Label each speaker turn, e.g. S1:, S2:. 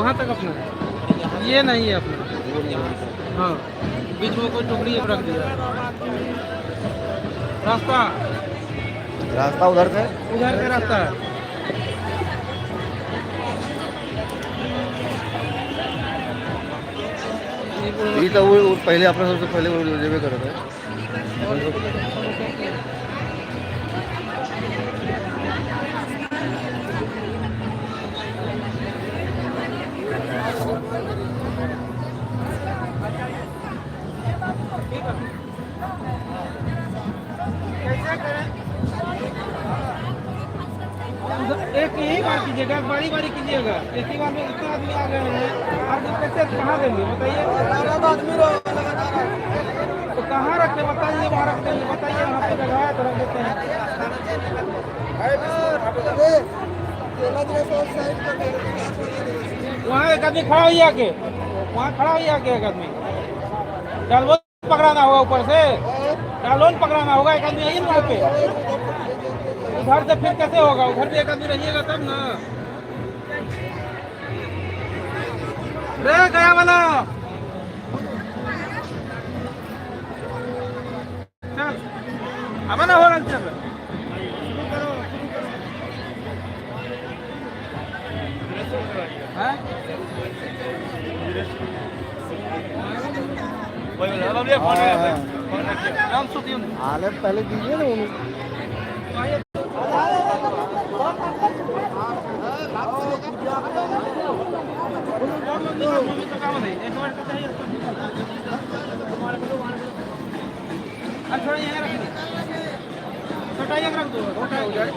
S1: वहाँ तक अपना है, ये नहीं है अपना। हाँ, बीच में कोई टुकड़ी रख दिया। रास्ता
S2: रास्ता उधर से,
S1: उधर का रास्ता है।
S2: ये तो वो पहले अपने सबसे पहले वो जेबे कर रहे थे।
S1: एक ही बार कीजिएगा, बारी बारी कीजिएगा। एक ही बार में इतना आदमी आ गए हैं, आदमी कैसे कहाँ देंगे बताइए? तो कहाँ रखे बताइए? वहाँ रख देंगे बताइए? वहाँ पे जगह है तो रख देते हैं। वहाँ एक आदमी खड़ा हुई आके, वहाँ खड़ा हुई आके एक आदमी डालबोन पकड़ाना होगा, ऊपर से डालोन पकड़ाना होगा। एक आदमी आइए वहाँ पे, उधर से फिर कैसे होगा? उधर भी एक आदमी रहिएगा तब ना। रे गया वाला चल, अब ना हो रहा चल।
S2: आने पहले दीजिए ना उन्हें।
S1: अच्छा यहाँ रख दो, छोटा यहाँ रख दो, छोटा हो जाए।